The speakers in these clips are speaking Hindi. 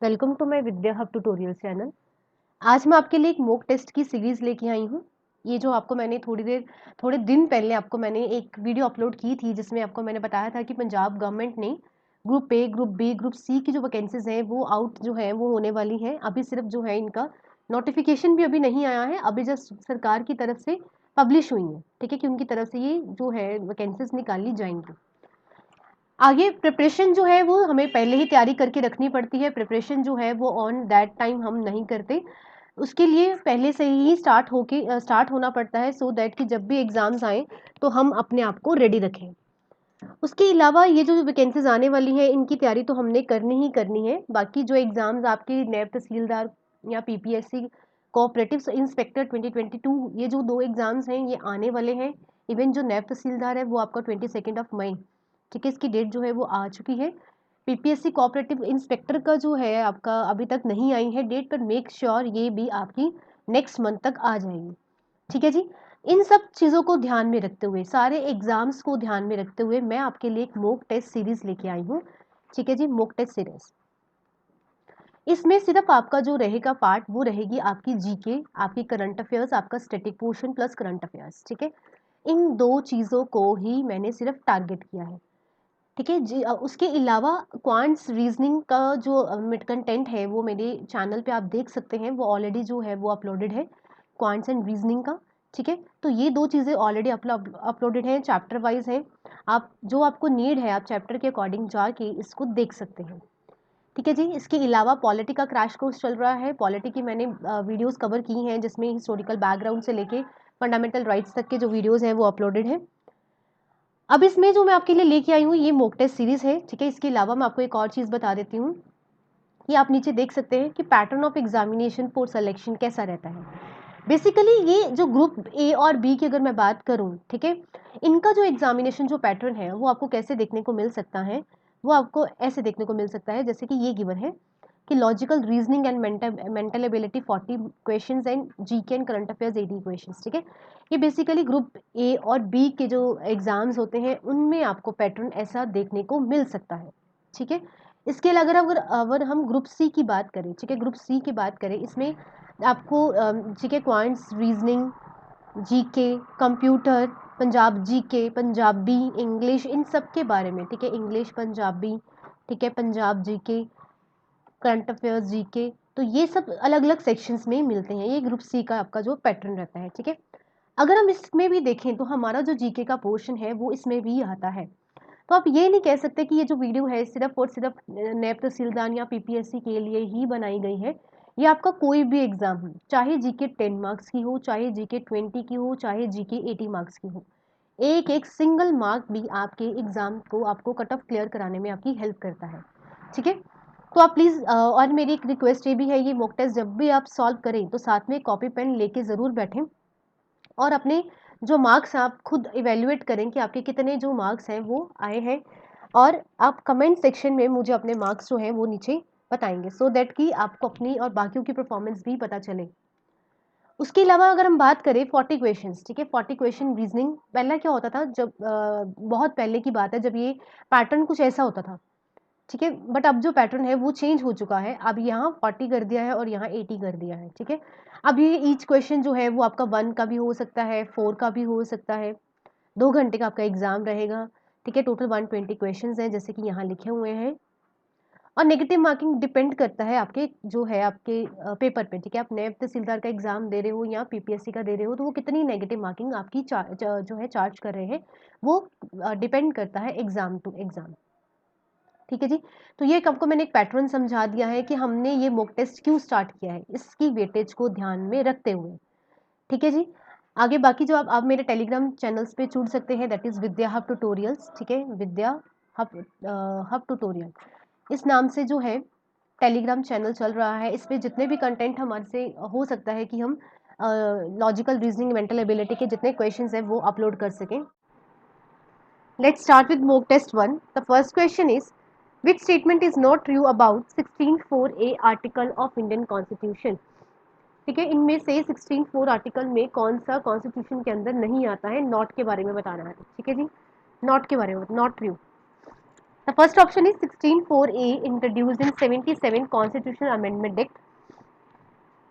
Welcome to my Vidya hub tutorial channel. आज मैं आपके लिए एक मॉक टेस्ट की सीरीज लेके आई हूँ। ये जो आपको मैंने थोड़े दिन पहले आपको मैंने एक वीडियो अपलोड की थी, जिसमें आपको मैंने बताया था कि पंजाब गवर्नमेंट ने group A, group B, group C की जो वैकेंसीज हैं वो आउट जो है वो होने वाली हैं। अभी सिर्फ जो है इनका नोटिफिकेशन भी अभी नहीं आया है, अभी जस्ट सरकार की तरफ से पब्लिश हुई है, ठीक है, कि उनकी तरफ से ये जो है वैकेंसीज निकाली जाएंगी। आगे प्रिपरेशन जो है वो हमें पहले ही तैयारी करके रखनी पड़ती है। प्रिपरेशन जो है वो ऑन दैट टाइम हम नहीं करते, उसके लिए पहले से ही स्टार्ट होना पड़ता है, सो दैट कि जब भी एग्जाम्स आए तो हम अपने आप को रेडी रखें। उसके अलावा ये जो वैकेंसीज आने वाली है इनकी तैयारी तो हमने करनी ही करनी है। बाकी जो एग्जाम्स आपके नैब तहसीलदार या पीपीएससी कोऑपरेटिव इंस्पेक्टर 2022, ये जो दो एग्जाम्स हैं ये आने वाले हैं। इवन जो नैब तहसीलदार है वो आपका 22 मई, ठीक है, इसकी डेट जो है वो आ चुकी है। पीपीएससी कोऑपरेटिव इंस्पेक्टर का जो है आपका अभी तक नहीं आई है डेट, पर मेक श्योर ये भी आपकी नेक्स्ट मंथ तक आ जाएगी, ठीक है जी। इन सब चीज़ों को ध्यान में रखते हुए, सारे एग्जाम्स को ध्यान में रखते हुए मैं आपके लिए एक मॉक टेस्ट सीरीज लेके आई हूँ, ठीक है जी। मॉक टेस्ट सीरीज, इसमें सिर्फ आपका जो रहेगा पार्ट वो रहेगी आपकी जीके, आपकी करंट अफेयर्स, आपका static portion plus current affairs, ठीक है। इन दो चीज़ों को ही मैंने सिर्फ टारगेट किया है, ठीक है जी। उसके अलावा क्वांट्स रीजनिंग का जो मिड कंटेंट है वो मेरे चैनल पे आप देख सकते हैं, वो ऑलरेडी जो है वो अपलोडेड है, क्वांट्स एंड रीजनिंग का, ठीक है। तो ये दो चीज़ें ऑलरेडी अपलोडेड हैं, चैप्टर वाइज हैं। आप जो आपको नीड है आप चैप्टर के अकॉर्डिंग जाके इसको देख सकते हैं, ठीक है जी। इसके अलावा पॉलिटी का क्रैश कोर्स चल रहा है। पॉलिटी की मैंने वीडियोस कवर की हैं, जिसमें हिस्टोरिकल बैकग्राउंड से लेके फंडामेंटल राइट्स तक के जो वीडियोस हैं वो अपलोडेड हैं। अब इसमें जो मैं आपके लिए लेके आई हूँ ये मॉक टेस्ट सीरीज है, ठीक है। इसके अलावा मैं आपको एक और चीज़ बता देती हूँ कि आप नीचे देख सकते हैं कि pattern of examination for selection कैसा रहता है। बेसिकली ये जो ग्रुप ए और बी की अगर मैं बात करूँ, ठीक है, इनका जो एग्जामिनेशन जो पैटर्न है वो आपको कैसे देखने को मिल सकता है, वो आपको ऐसे देखने को मिल सकता है जैसे कि ये गिवन है कि logical reasoning and mental ability 40 questions and GK and current affairs 80 questions, ठीक है। ये बेसिकली ग्रुप ए और बी के जो एग्जाम्स होते हैं उनमें आपको पैटर्न ऐसा देखने को मिल सकता है, ठीक है। इसके अलावा अगर अगर हम ग्रुप सी की बात करें, ठीक है, ग्रुप सी की बात करें, इसमें आपको GK, quants, reasoning, GK, computer, Punjab GK, Punjabi, English, इन सब के बारे में, ठीक है, इंग्लिश, पंजाबी, ठीक है, Punjab GK, current affairs, GK, तो ये सब अलग अलग सेक्शंस में मिलते हैं। ये ग्रुप सी का आपका जो पैटर्न रहता है, ठीक है। अगर हम इसमें भी देखें तो हमारा जो जीके का पोर्शन है वो इसमें भी आता है। तो आप ये नहीं कह सकते कि ये जो वीडियो है सिर्फ और सिर्फ नैब तहसीलदार या पीपीएससी के लिए ही बनाई गई है। ये आपका कोई भी एग्जाम हो, चाहे जीके 10 मार्क्स की हो, चाहे जीके 20 की हो, चाहे जीके 80 मार्क्स की हो, एक एक सिंगल मार्क भी आपके एग्जाम को आपको कट ऑफ क्लियर कराने में आपकी हेल्प करता है, ठीक है। तो आप प्लीज़, और मेरी एक रिक्वेस्ट ये भी है, ये मॉक टेस्ट जब भी आप सॉल्व करें तो साथ में कॉपी पेन लेके ज़रूर बैठें, और अपने जो मार्क्स आप खुद इवेल्युएट करें कि आपके कितने जो मार्क्स हैं वो आए हैं, और आप कमेंट सेक्शन में मुझे अपने मार्क्स जो हैं वो नीचे बताएंगे, सो दैट कि आपको अपनी और बाकियों की परफॉर्मेंस भी पता चले। उसके अलावा अगर हम बात करें 40 क्वेश्चंस, ठीक है, 40 क्वेश्चन रीजनिंग, पहला क्या होता था जब बहुत पहले की बात है जब ये पैटर्न कुछ ऐसा होता था, ठीक है, बट अब जो पैटर्न है वो चेंज हो चुका है। अब यहाँ 40 कर दिया है और यहाँ 80 कर दिया है, ठीक है। अब ये ईच क्वेश्चन जो है वो आपका 1 का भी हो सकता है, 4 का भी हो सकता है। 2 घंटे का आपका एग्जाम रहेगा, ठीक है। टोटल 120 क्वेश्चन हैं जैसे कि यहाँ लिखे हुए हैं। और नेगेटिव मार्किंग डिपेंड करता है आपके जो है आपके पेपर पे, ठीक है। आप नैब तहसीलदार का एग्जाम दे रहे हो या पीपीएससी का दे रहे हो तो वो कितनी नेगेटिव मार्किंग आपकी जो है चार्ज कर रहे हैं, वो डिपेंड करता है एग्जाम टू एग्जाम, ठीक है जी। तो ये आपको मैंने एक पैटर्न समझा दिया है कि हमने ये मॉक टेस्ट क्यों स्टार्ट किया है, इसकी वेटेज को ध्यान में रखते हुए, ठीक है जी। आगे बाकी जो आप मेरे टेलीग्राम चैनल्स पे जुड़ सकते हैं, that is Vidya hub tutorials, ठीक है, विद्या हब हब ट्यूटोरियल, इस नाम से जो है टेलीग्राम चैनल चल रहा है। इस पे जितने भी कंटेंट हमारे से हो सकता है कि हम लॉजिकल रीजनिंग, मेंटल एबिलिटी के जितने क्वेश्चंस हैं वो अपलोड कर सकें। Let's start with mock test 1. The first question is, which statement is not true about 16(4)(a) article of Indian Constitution? ठीक है, इनमें से 16(4) आर्टिकल में कौन सा कॉन्स्टिट्यूशन के अंदर नहीं आता है, नॉट के बारे में बताना है, ठीक है जी। नॉट के बारे में, not true. The first option is 16(4)(a) introduced in 77 constitutional amendment act,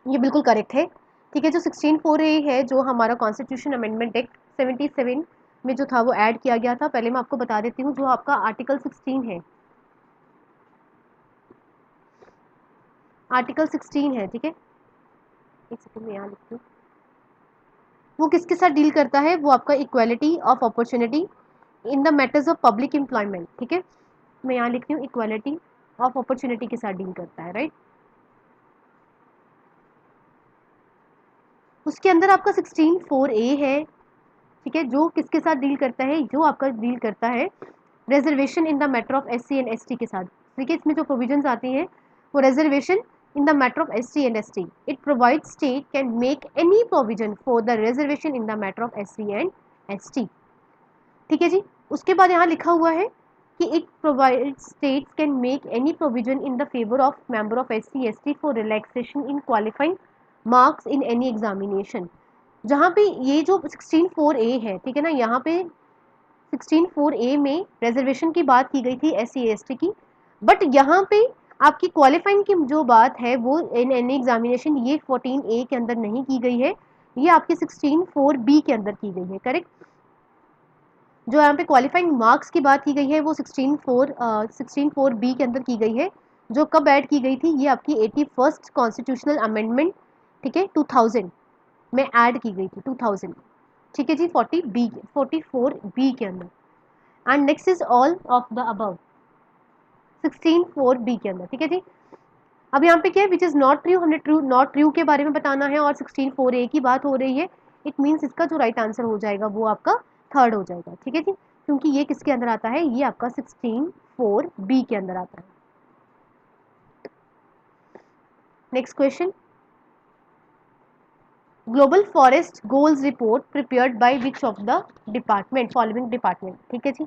ये बिल्कुल करेक्ट है। ठीक है, जो 16(4)(a) है, जो हमारा कॉन्स्टिट्यूशन अमेंडमेंट एक्ट 77 में जो था वो ऐड किया गया था। पहले मैं आपको बता देती हूँ, जो आपका आर्टिकल 16 है, आर्टिकल 16 है, ठीक है, एक सेकंड में यहाँ लिखती हूँ, वो किसके साथ डील करता है, वो आपका equality of opportunity in the matters of public employment. ठीक है, मैं यहाँ लिखती हूँ इक्वालिटी ऑफ अपॉर्चुनिटी के साथ डील करता है, राइट। उसके अंदर आपका 16(4)(a) है, ठीक है, जो किसके साथ डील करता है, जो आपका डील करता है reservation in the matter of SC and ST के साथ। ठीक है, इसमें जो प्रोविजंस आती हैं वो reservation in the matter of SC and ST। It provide state can make any provision for the reservation in the matter of SC and ST। ठीक है जी, उसके बाद यहाँ लिखा हुआ है कि it provide states can make any provision in the favour of member of SC ST for relaxation in qualifying marks in any examination. जहाँ पे ये जो 16(4)(a) है, ठीक है ना, यहाँ पे 16(4)(a) में रिजर्वेशन की बात की गई थी SC ST की, बट यहाँ पे आपकी क्वालिफाइंग की जो बात है वो इन एनी एग्जामिनेशन ये 14(a) के अंदर नहीं की गई है, ये आपके 16(4)(b) के अंदर की गई है, करेक्ट। जो यहाँ पे क्वालिफाइंग मार्क्स की बात की गई है वो 16(4)(b) के अंदर की गई है, जो कब ऐड की गई थी, ये आपकी 81st कॉन्स्टिट्यूशनल अमेंडमेंट, ठीक है, 2000 में ऐड की गई थी, 2000। ठीक है जी, 44(b) के अंदर। And next is all of the above 16(4)(b) के अंदर। ठीक है जी, अब यहाँ पे क्या है, विच इज नॉट ट्रू, हमने ट्रू नॉट ट्रू के बारे में बताना है, और 16(4)(a) की बात हो रही है। इट मीन्स इसका जो राइट आंसर हो जाएगा वो आपका थर्ड हो जाएगा। ठीक है जी, क्योंकि ये किसके अंदर आता है, ये आपका 16(4)(b) के अंदर आता है। Next question, global forest goals report prepared by which of the department, following department. ठीक है जी,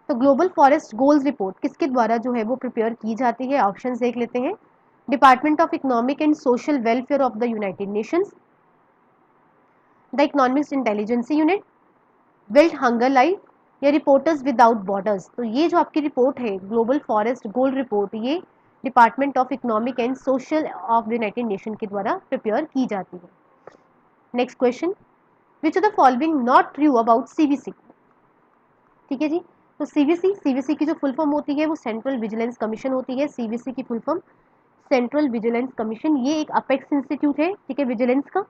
तो ग्लोबल फॉरेस्ट गोल्स रिपोर्ट किसके द्वारा जो है वो प्रिपेयर की जाती है, ऑप्शन देख लेते हैं। Department of economic and social welfare of the United Nations, the economics intelligence unit, world hunger line, या रिपोर्टर्स विदाउट बॉर्डर्स। तो ये जो आपकी रिपोर्ट है ग्लोबल फॉरेस्ट गोल रिपोर्ट, ये department of economic and social of the United nation के द्वारा प्रिपेयर की जाती है। Next question, which of the following not true about CBC। ठीक है जी, तो सीबीसी की जो फुल फॉर्म होती है वो सेंट्रल विजिलेंस कमीशन होती है। सीबीसी की full form central vigilance commission, ये एक अपेक्स इंस्टीट्यूट है, ठीक है, विजिलेंस का।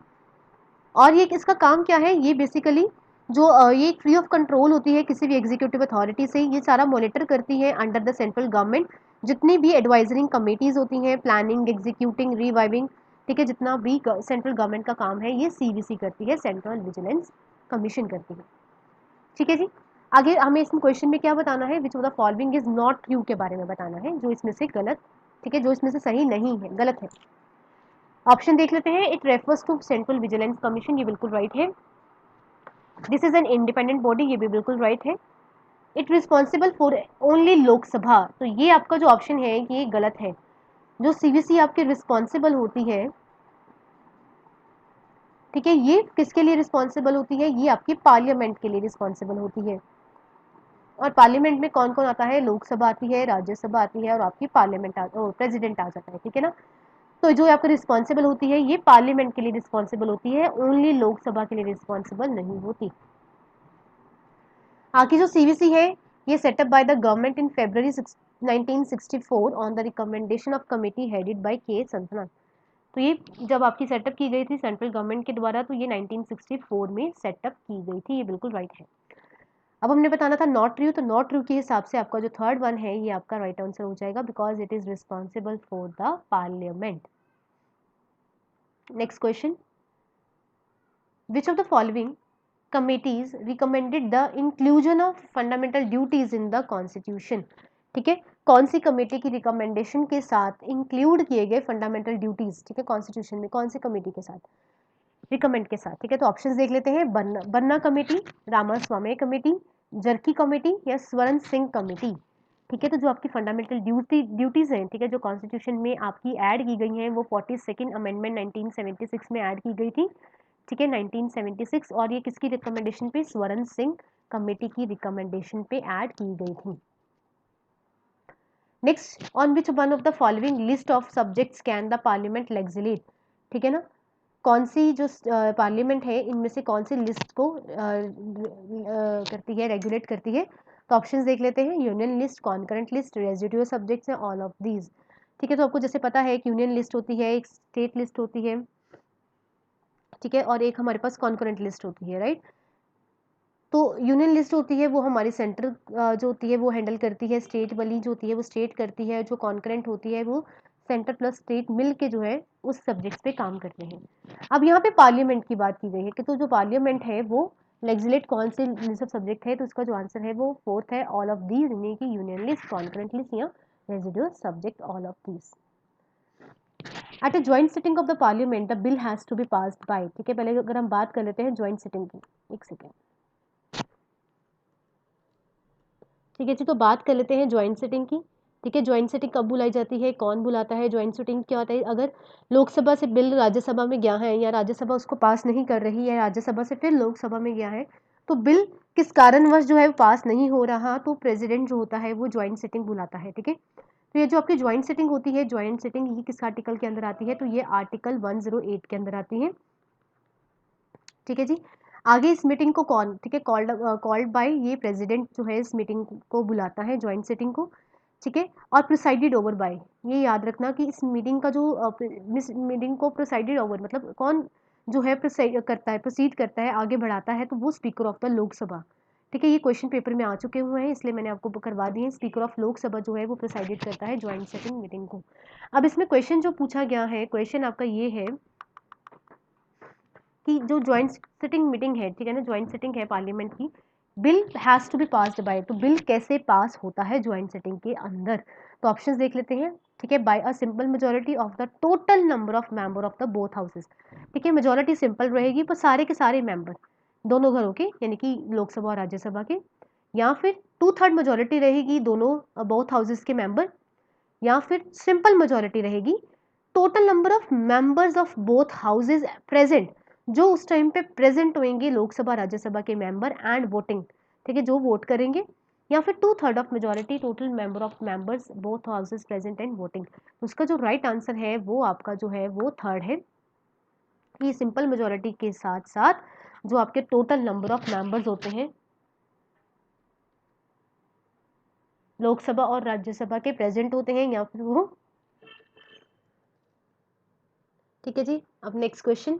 और ये इसका काम क्या है, ये बेसिकली जो ये फ्री ऑफ कंट्रोल होती है किसी भी एग्जीक्यूटिव अथॉरिटी से, ये सारा मॉनिटर करती है अंडर द सेंट्रल गवर्नमेंट। जितनी भी एडवाइजरिंग कमेटीज होती हैं, प्लानिंग, एग्जीक्यूटिंग, रिवाइविंग, ठीक है, जितना भी सेंट्रल गवर्नमेंट का काम है ये सीबीसी करती है, सेंट्रल विजिलेंस कमीशन करती है। ठीक है जी, आगे हमें इसमें क्वेश्चन में क्या बताना है, विच of the following is not true के बारे में बताना है, जो इसमें से गलत, ठीक है, जो इसमें से सही नहीं है, गलत है। ऑप्शन देख लेते हैं। It refers to central vigilance commission, ये बिल्कुल राइट है। This is an independent body, ये भी बिल्कुल राइट है। It responsible for only Lok Sabha, तो ये आपका जो ऑप्शन है ये गलत है। जो सीबीसी आपकी रिस्पॉन्सिबल होती है, ठीक है, ये किसके लिए रिस्पॉन्सिबल होती है, ये आपकी पार्लियामेंट के लिए रिस्पॉन्सिबल होती है। और पार्लियामेंट में कौन कौन आता है, लोकसभा आती है, राज्यसभा आती है, और आपकी पार्लियामेंट प्रेसिडेंट आ जाता है, ठीक है ना। तो जो आपको रिस्पॉन्सिबल होती है ये पार्लियामेंट के लिए रिस्पॉन्सिबल होती है, ओनली लोकसभा के लिए रिस्पॉन्सिबल नहीं होती। आगे जो सीवीसी है ये setup by the government in February 1964 on the recommendation of committee headed by के संथनन। तो ये जब आपकी सेटअप की गई थी सेंट्रल गवर्नमेंट के द्वारा, तो ये 1964 में सेटअप की गई थी, ये बिल्कुल राइट है। अब हमने बताना था नॉट ट्रू, तो नॉट ट्रू के हिसाब से आपका जो थर्ड वन है ये आपका राइट आंसर हो जाएगा, because it is responsible for the parliament. Next question, which of the following committees recommended the inclusion of fundamental duties in the constitution। ठीक है, कौन सी कमेटी की रिकमेंडेशन के साथ इंक्लूड किए गए फंडामेंटल ड्यूटीज, ठीक है, कॉन्स्टिट्यूशन में कौन सी कमेटी के साथ, रिकमेंड के साथ। ठीक है, तो ऑप्शंस देख लेते हैं। बन्ना कमेटी, रामास्वामी कमेटी, जर्की कमेटी, या स्वर्ण सिंह कमेटी। ठीक है, तो जो आपकी फंडामेंटल ड्यूटीज हैं, ठीक है, जो कॉन्स्टिट्यूशन में आपकी ऐड की गई हैं वो 42nd अमेंडमेंट 1976 में ऐड की गई थी, ठीक है, 1976। और ये किसकी रिकमेंडेशन पे, स्वर्ण सिंह कमेटी की रिकमेंडेशन पे ऐड की गई थी। Next, on which one of the following list of subjects can the parliament legislate, ठीक है ना, कौन सी जो पार्लियामेंट है इनमें से कौन सी लिस्ट को करती है, रेगुलेट करती है। तो ऑप्शंस देख लेते हैं, union list, concurrent list, residual subjects हैं, ऑल ऑफ दीज, ठीक है। तो आपको जैसे पता है कि यूनियन लिस्ट होती है, एक स्टेट लिस्ट होती है, ठीक है, और एक हमारे पास कॉन्करेंट लिस्ट होती है, राइट। तो यूनियन लिस्ट होती है वो हमारी सेंट्रल जो होती है वो हैंडल करती है, स्टेट वाली जो होती है वो स्टेट करती है, जो कॉन्करेंट होती है वो सेंटर प्लस स्टेट मिल के जो है उस सब्जेक्ट पे काम करते हैं। अब यहाँ पे पार्लियामेंट की बात की गई है कि तो जो पार्लियामेंट है वो लेजिस्लेट कौन से लिस्ट ऑफ सब्जेक्ट है, तो इसका जो आंसर है वो फोर्थ है, ऑल ऑफ दीज, यानी कि यूनियन लिस्ट, कॉन्करेंट लिस्ट या residual subject, all of these. At a joint sitting of the parliament the bill has to be passed by, ठीक है। पहले अगर हम बात कर लेते हैं ज्वाइंट सिटिंग की, एक सेकेंड, ठीक है जी। तो बात कर लेते हैं ज्वाइंट सिटिंग की, ठीक है। ज्वाइंट सिटिंग कब बुलाई जाती है, कौन बुलाता है, ज्वाइंट सिटिंग क्या होता है, अगर लोकसभा से बिल राज्यसभा में गया है या राज्यसभा उसको पास नहीं कर रही है, राज्यसभा से फिर लोकसभा में गया है, तो बिल किस कारणवश जो है वो पास नहीं हो रहा, तो प्रेसिडेंट जो होता है वो ज्वाइंट सिटिंग बुलाता है, ठीक है। तो ये जो आपकी ज्वाइंट सिटिंग होती है, ज्वाइंट सिटिंग ये किस आर्टिकल के अंदर आती है, तो ये आर्टिकल 108 के अंदर आती है, ठीक है जी। आगे इस मीटिंग को कौन, ठीक है, कॉल्ड बाय, ये प्रेसिडेंट जो है इस मीटिंग को बुलाता है ज्वाइंट सिटिंग को, ठीक है। और प्रिसाइडेड ओवर बाय, ये याद रखना कि इस मीटिंग का जो मीटिंग को प्रिसाइडेड ओवर मतलब कौन जो है प्रिसाइड करता है, प्रोसीड करता है, आगे बढ़ाता है, तो वो स्पीकर ऑफ द लोकसभा, ठीक है। ये क्वेश्चन पेपर में आ चुके हुए हैं इसलिए मैंने आपको करवा दिए। स्पीकर ऑफ लोकसभा जो है वो प्रिसाइडेड करता है ज्वाइंट सिटिंग मीटिंग को। अब इसमें क्वेश्चन जो पूछा गया है, क्वेश्चन आपका ये है कि जो ज्वाइंट सिटिंग मीटिंग है, ठीक है ना, ज्वाइंट सिटिंग है पार्लियामेंट की, bill has to be passed by, तो बिल कैसे पास होता है ज्वाइंट सिटिंग के अंदर, तो ऑप्शंस देख लेते हैं, ठीक है। By a simple majority of the total number of member of the both houses, ठीक है। मेजोरिटी सिंपल रहेगी पर सारे के सारे मेंबर दोनों घरों के, यानी कि लोकसभा और राज्यसभा के, या फिर 2/3 मेजोरिटी रहेगी दोनों बोथ हाउसेस के मेंबर, या फिर सिंपल मेजोरिटी रहेगी, total number of members of both houses present, जो उस टाइम पे प्रेजेंट होंगे लोकसभा राज्यसभा के मेंबर एंड वोटिंग, ठीक है, जो वोट करेंगे, या फिर 2/3 of majority total member of members both houses present and voting. उसका जो राइट आंसर है वो आपका जो है वो थर्ड है, कि सिंपल मेजोरिटी के साथ साथ जो आपके टोटल नंबर ऑफ मेंबर्स होते हैं लोकसभा और राज्यसभा के प्रेजेंट होते हैं, या फिर वो, ठीक है जी। अब नेक्स्ट क्वेश्चन,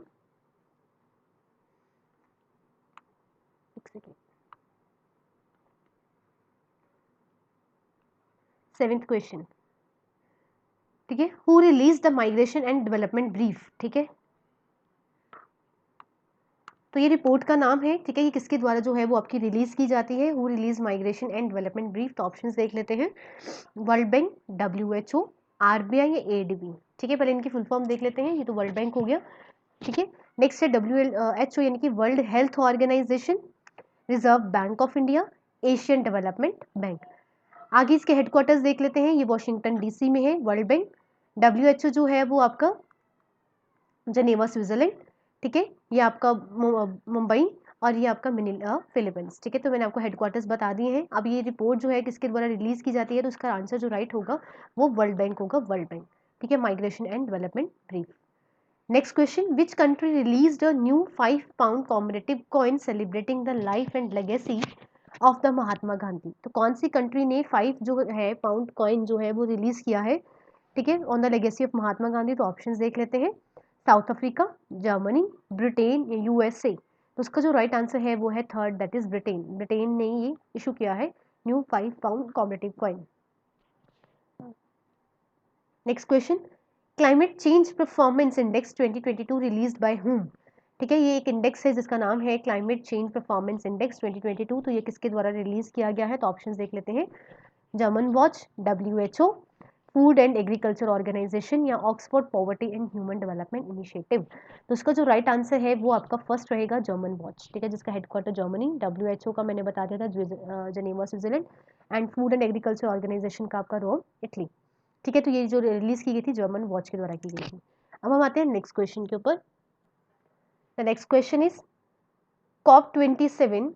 सेवेंथ क्वेश्चन, ठीक है। Who release the migration and development brief, ठीक है। तो ये रिपोर्ट का नाम है, ठीक है, ये किसके द्वारा जो है वो आपकी रिलीज की जाती है, who release migration and development brief. तो ऑप्शंस देख लेते हैं, वर्ल्ड बैंक, WHO, RBI या ADB, ठीक है। पहले इनकी फुल फॉर्म देख लेते हैं, ये तो वर्ल्ड बैंक हो गया, ठीक है। नेक्स्ट है WHO यानी कि world health organisation, reserve bank of India, Asian development bank. आगे इसके हेडक्वार्टर्स देख लेते हैं, ये वॉशिंगटन DC में है वर्ल्ड बैंक। WHO जो है वो आपका जनेवा स्विट्जरलैंड, ठीक है, ये आपका मुंबई, और ये आपका मनीला फिलीपींस, ठीक है। तो मैंने आपको हेडक्वार्टर्स बता दिए हैं। अब ये रिपोर्ट जो है किसके द्वारा रिलीज की जाती है, तो उसका आंसर जो राइट होगा वो वर्ल्ड बैंक होगा, वर्ल्ड बैंक, ठीक है, migration and development brief. Next question, which country released a new 5 pound commemorative coin celebrating the life and legacy of the Mahatma Gandhi. तो कौन सी कंट्री ने 5 जो है पाउंड कॉइन जो है वो रिलीज किया है, ठीक है, ऑन द लेगेसी ऑफ महात्मा गांधी। तो ऑप्शंस देख लेते हैं, साउथ अफ्रीका, जर्मनी, ब्रिटेन या USA। तो उसका जो राइट आंसर है वो है third, that is Britain. Britain ने ये इशू किया है new 5 pound commemorative coin. Next question, climate change performance index 2022 released by whom, ठीक है। ये एक इंडेक्स है जिसका नाम है क्लाइमेट चेंज परफॉर्मेंस इंडेक्स 2022। तो ये किसके द्वारा रिलीज किया गया है, तो ऑप्शंस देख लेते हैं, German watch, WHO, food and agriculture organisation या Oxford poverty and human development initiative. तो इसका जो राइट आंसर है वो आपका फर्स्ट रहेगा, जर्मन वॉच, ठीक है, जिसका हेडक्वार्टर जर्मनी, WHO का मैंने बता दिया था Geneva Switzerland, and food and agriculture organisation का आपका रोम इटली, ठीक है। तो ये जो रिलीज की गई थी जर्मन वॉच के द्वारा की गई थी। अब हम आते हैं नेक्स्ट क्वेश्चन के ऊपर। The next question is COP27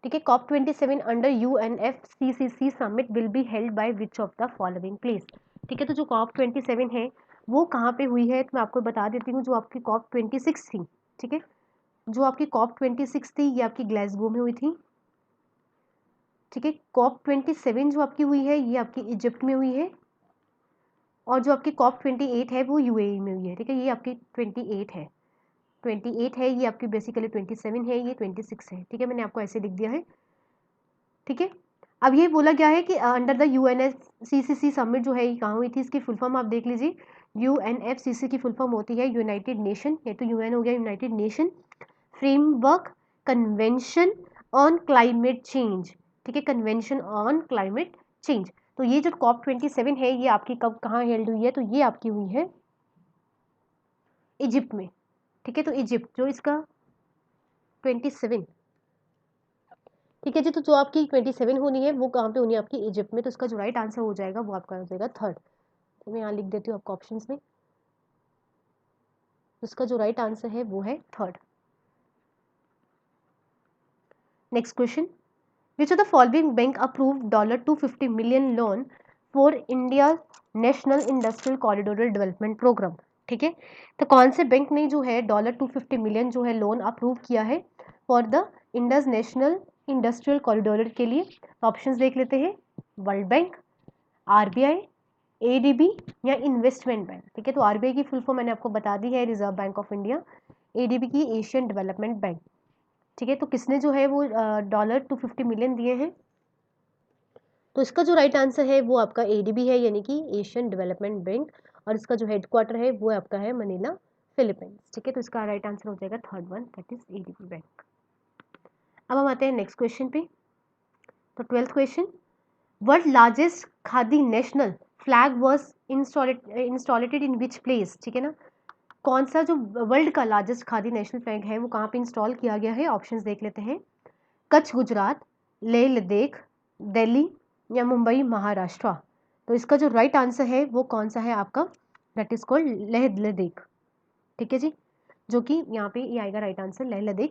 ठीक है, COP27 under UNFCCC summit will be held by which of the following place. ठीक है, तो जो COP27 है वो कहाँ पे हुई है, तो मैं आपको बता देती हूँ। जो आपकी COP26 थी, ठीक है, जो आपकी COP26 थी ये आपकी ग्लासगो में हुई थी। ठीक है, COP27 जो आपकी हुई है ये आपकी इजिप्ट में हुई है, और जो आपकी COP28 है वो UAE में हुई है। ठीक है, ये आपकी 28 है, 28 है, ये आपकी बेसिकली 27 है, ये 26 है। ठीक है, मैंने आपको ऐसे लिख दिया है। ठीक है, अब ये बोला गया है कि अंडर द UNFCCC समिट जो है ये कहाँ हुई थी, इसकी फुल फॉर्म आप देख लीजिए। UNFCCC की फुल फॉर्म होती है यूनाइटेड नेशन, ये तो UN हो गया, United nation framework convention on climate change. ठीक है, कन्वेंशन ऑन क्लाइमेट चेंज। तो ये जो COP27 है ये आपकी कब कहाँ हेल्ड हुई है, तो ये आपकी हुई है इजिप्ट में। ठीक है, तो इजिप्ट जो इसका 27, ठीक है जी, तो जो आपकी 27 होनी है वो कहाँ पे होनी है, आपकी इजिप्ट में। तो इसका जो राइट आंसर हो जाएगा वो आपका हो जाएगा थर्ड। तो मैं यहाँ लिख देती हूँ आपको ऑप्शंस में, इसका जो राइट आंसर है वो है third. Next question, which of the following bank approved $250 million loan for India national industrial corridoral development programme. ठीक है, तो कौन से बैंक ने जो है $250 million जो है लोन अप्रूव किया है for the Indus national industrial corridor के लिए। ऑप्शंस देख लेते हैं, वर्ल्ड बैंक, RBI, ADB या इन्वेस्टमेंट बैंक। ठीक है, तो RBI की फुल फॉर्म मैंने आपको बता दी है, reserve bank of India. ADB की एशियन डेवलपमेंट बैंक। ठीक है, तो किसने जो है वो $250 million दिए हैं, तो इसका जो राइट आंसर है वो आपका ADB है, यानी कि एशियन डेवलपमेंट बैंक, और इसका जो हेडक्वार्टर है वो आपका है मनीला, फिलीपींस। ठीक है, तो इसका राइट आंसर हो जाएगा third one, that is ADB bank. अब हम आते हैं नेक्स्ट क्वेश्चन पे। तो 12th question, world largest khadi national flag was installated in which place. ठीक है ना, कौन सा जो वर्ल्ड का लार्जेस्ट खादी नेशनल फ्लैग है वो कहाँ पे इंस्टॉल किया गया है। ऑप्शंस देख लेते हैं, कच्छ गुजरात, लेह लद्दाख, दिल्ली या मुंबई महाराष्ट्र। तो इसका जो राइट आंसर है वो कौन सा है आपका, that is called Leh Ladakh. ठीक है जी, जो कि यहाँ पे ये आएगा राइट आंसर लेह लद्दाख।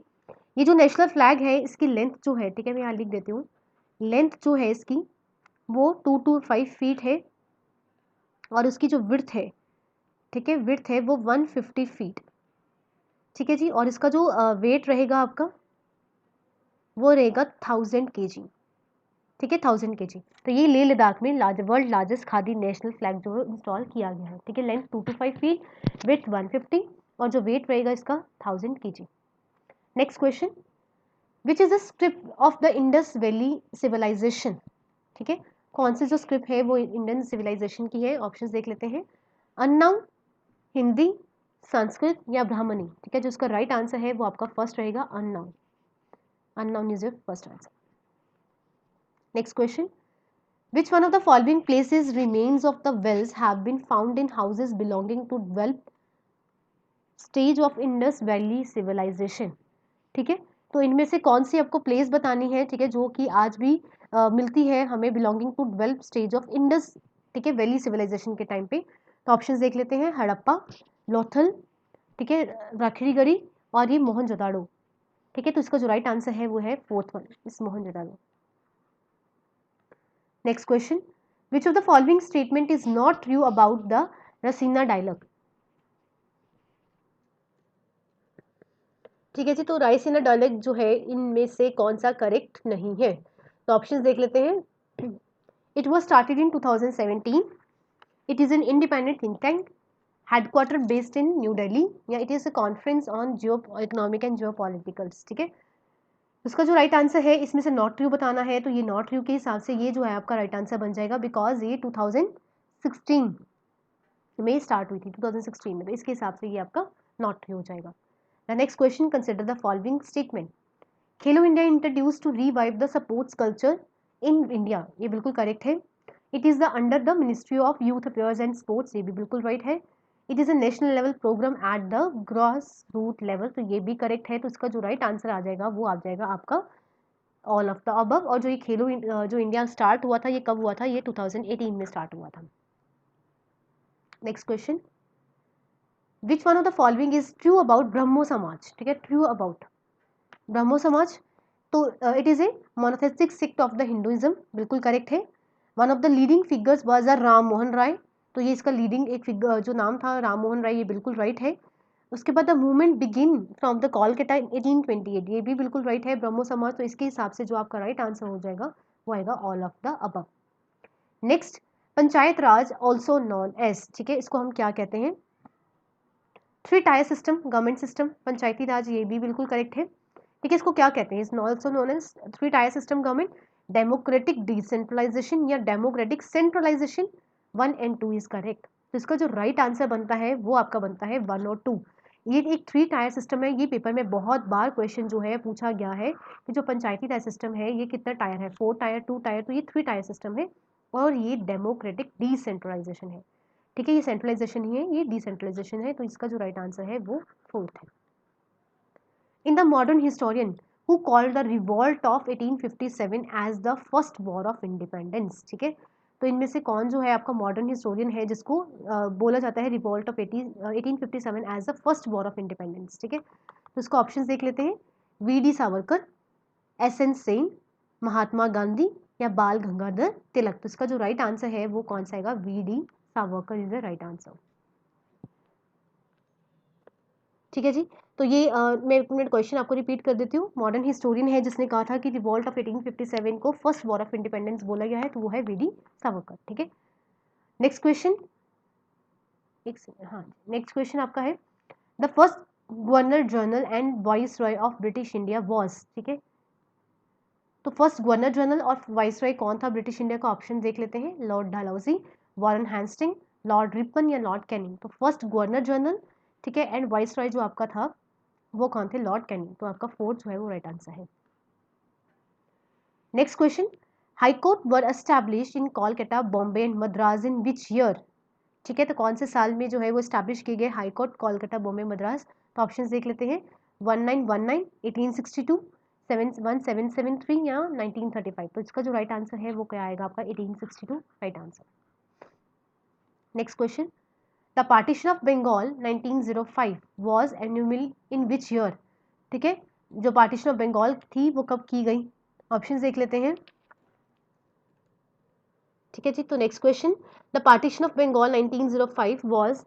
ये जो नेशनल फ्लैग है इसकी लेंथ जो है, ठीक है मैं यहाँ लिख देती हूँ, लेंथ जो है इसकी वो 2 to 5 फीट है, और उसकी जो विड्थ है, ठीक है विड्थ है वो 150 फीट। ठीक है जी, और इसका जो वेट रहेगा आपका वो रहेगा 1000 kg। ठीक है, 1000 kg। तो ये लेह लद्दाख में world largest khadi national flag जो इंस्टॉल किया गया है। ठीक है, लेंथ 2 to 5 फीट, विड्थ 150, और जो वेट रहेगा इसका 1000 kg। Next question, which is the script of the Indus valley civilisation. ठीक है, कौन सी जो स्क्रिप्ट है वो इंडियन सिविलाइजेशन की है। ऑप्शंस देख लेते हैं, अननाउन, हिंदी, संस्कृत या ब्राह्मणी। ठीक है, जो उसका राइट आंसर है वो आपका फर्स्ट रहेगा, unknown. Unknown is your first answer. Next question, which one of the following places remains of the wells have been found in houses belonging to 12th stage of Indus Valley civilization। ठीक है, तो इनमें से कौन सी आपको प्लेस बतानी है, ठीक है, जो कि आज भी मिलती है हमें belonging to 12th stage of Indus, ठीक है, वैली सिविलाइजेशन के टाइम पे। तो ऑप्शंस देख लेते हैं, हड़प्पा, लोथल, ठीक है, राखरीगढ़ी, और ये मोहनजोदाड़ो। ठीक है, तो इसका जो राइट आंसर है वो है फोर्थ वन, इस Mohenjodaro. Next question, which of the following statement is not true about the Raisina dialogue. ठीक है जी, तो रायसीना डायलॉग जो है इनमें से कौन सा करेक्ट नहीं है। तो ऑप्शंस देख लेते हैं, it was started in 2017, it is an independent think tank, headquarter based in New Delhi, या it is a conference on geo economic and geo politicals. ठीक है, उसका जो राइट आंसर है इसमें से नॉट ट्रू बताना है, तो ये नॉट ट्रू के हिसाब से ये जो है आपका राइट आंसर बन जाएगा, बिकॉज ये 2016 में स्टार्ट हुई थी, 2016 में, तो इसके हिसाब से ये आपका नॉट ट्रू हो जाएगा। The next question, consider the following statement, Khelo India introduce to revive the sports culture in India. ये बिल्कुल करेक्ट है। It is the under the ministry of youth affairs and sports, ये भी बिल्कुल राइट है। It is a national level programme at the grass root level, तो ये भी करेक्ट है। तो इसका जो राइट आंसर आ जाएगा वो आ जाएगा आपका ऑल ऑफ द अबव। और जो ये खेलो जो इंडिया स्टार्ट हुआ था ये कब हुआ था, ये 2018 में स्टार्ट हुआ था। Next question, which one of the following is true about Brahmo Samaj. ठीक है, ट्रू अबाउट ब्रह्मो समाज, तो it is a monotheistic sect of the Hinduism, बिल्कुल करेक्ट है। One of the leading figures was Ram Mohan Roy, तो ये इसका लीडिंग एक फिगर जो नाम था राम मोहन राय, ये बिल्कुल राइट है। उसके बाद the movement begin from the Kolkata in 1828, ये भी बिल्कुल राइट है। ब्रह्मो समाज, तो इसके हिसाब से जो आपका राइट आंसर हो जाएगा वो आएगा all of the above. Next, Panchayat Raj also known as, ठीक है, इसको हम क्या कहते हैं? Three tier system, government system, Panchayati Raj, ये भी बिल्कुल करेक्ट है। ठीक है, इसको क्या कहते हैं? Is also known as three tier system government, democratic decentralisation या democratic centralisation. 1 and 2 is correct. तो इसका जो राइट आंसर बनता है वो आपका बनता है 1 और 2। ये एक थ्री टायर सिस्टम है। ये पेपर में बहुत बार क्वेश्चन जो है पूछा गया है कि जो पंचायती राज सिस्टम है ये कितना टायर है, 4 टायर, 2 टायर, तो ये थ्री टायर सिस्टम है और ये डेमोक्रेटिक डिसेंट्रलाइजेशन है। ठीक है, ये सेंट्रलाइजेशन ही है, ये डिसेंट्रलाइजेशन है, तो इसका जो राइट आंसर है वो 4th है। In the modern historian who called the revolt of 1857 as the first war of independence, ठीक है, तो इनमें से कौन जो है आपका मॉडर्न हिस्टोरियन है जिसको बोला जाता है revolt of 1857 as the first war of independence? ठीक है, तो इसको ऑप्शन देख लेते हैं। वी.डी. सावरकर, एस.एन. सेन, महात्मा गांधी या बाल गंगाधर तिलक। तो इसका जो राइट आंसर है वो कौन सा आएगा? VD. Savarkar is the right answer. ठीक है जी, तो ये मैं एक मिनट क्वेश्चन आपको रिपीट कर देती हूँ। मॉडर्न हिस्टोरियन है जिसने कहा था कि रिवॉल्ट ऑफ 1857 को फर्स्ट वॉर ऑफ इंडिपेंडेंस बोला गया है, तो वो है वी.डी. सावरकर। ठीक है, नेक्स्ट क्वेश्चन, एक सेकंड, हाँ, नेक्स्ट क्वेश्चन आपका है the first governor general and viceroy of British India was, ठीक है, तो फर्स्ट गवर्नर जनरल और वाइस रॉय कौन था ब्रिटिश इंडिया का? ऑप्शन देख लेते हैं। Lord Dalhousie, Warren Hastings, Lord Ripon या लॉर्ड कैनिंग। तो फर्स्ट गवर्नर जनरल, ठीक है, एंड वाइस रॉय जो आपका था वो कौन थे? Lord Canning. तो आपका 4th जो है वो राइट आंसर है। Next question, high court were established in Kolkata, Bombay and Madras in which year? ठीक है, तो कौन से साल में जो है वो एस्टैब्लिश किए गए हाई कोर्ट कोलकाता, बॉम्बे, मद्रास? तो ऑप्शंस देख लेते हैं। 1919, 1862, 1773 या 1935। तो इसका जो राइट आंसर है वो क्या आएगा आपका? 1862 right answer. Next question, the partition of Bengal 1905 was annulled in which year? ठीक है, जो पार्टीशन ऑफ बंगाल थी वो कब की गई? ऑप्शंस देख लेते हैं। ठीक है जी, तो next question, the partition of Bengal 1905 was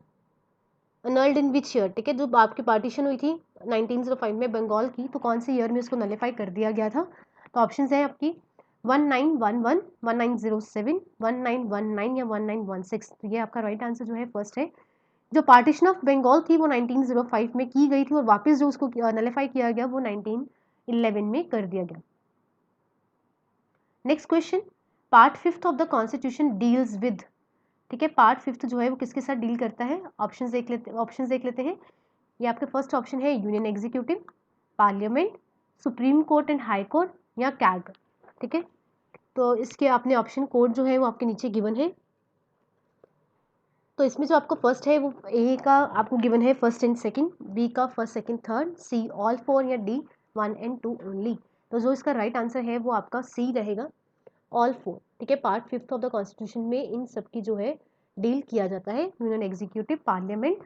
annulled in which year? ठीक है, जो आपकी पार्टीशन हुई थी 1905 में बंगाल की, तो कौन से ईयर में उसको नलीफाई कर दिया गया था? तो ऑप्शंस है आपकी 1911, 1907, 1919 या 1916। तो ये आपका राइट आंसर जो है फर्स्ट है। जो पार्टीशन ऑफ बंगाल थी वो 1905 में की गई थी और वापस जो उसको नलीफाई किया गया वो 1911 में कर दिया गया। Next question, part 5th of the constitution deals with, ठीक है, पार्ट 5th जो है वो किसके साथ डील करता है? ऑप्शंस देख लेते हैं। ये आपके फर्स्ट ऑप्शन है union executive, parliament, supreme court and high court या कैग। ठीक है, तो इसके आपने ऑप्शन कोड जो है वो आपके नीचे गिवन है। तो इसमें जो आपको फर्स्ट है वो ए का आपको गिवन है फर्स्ट एंड सेकंड, बी का first second third, see all 4 या डी 1 and 2 ओनली। तो जो इसका राइट आंसर है वो आपका सी रहेगा, ऑल 4। ठीक है, part 5th of the constitution में इन सब की जो है डील किया जाता है, union executive, parliament,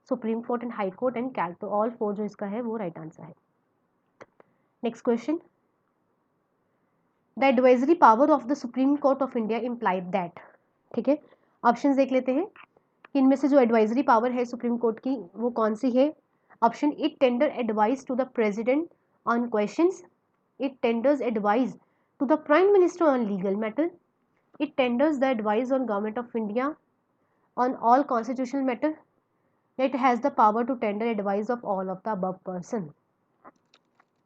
supreme court and high court and CAG. तो ऑल 4 जो इसका है वो राइट आंसर है। Next question, the advisory power of the supreme court of India implied that. ठीक है, ऑप्शन देख लेते हैं। इनमें से जो एडवाइजरी पावर है सुप्रीम कोर्ट की वो कौन सी है? Option, it tender advice to the president on questions, it tenders advice to the prime minister on legal matter, it tenders the advice on government of India on all constitutional matter, it has the power to tender advice of all of the above person.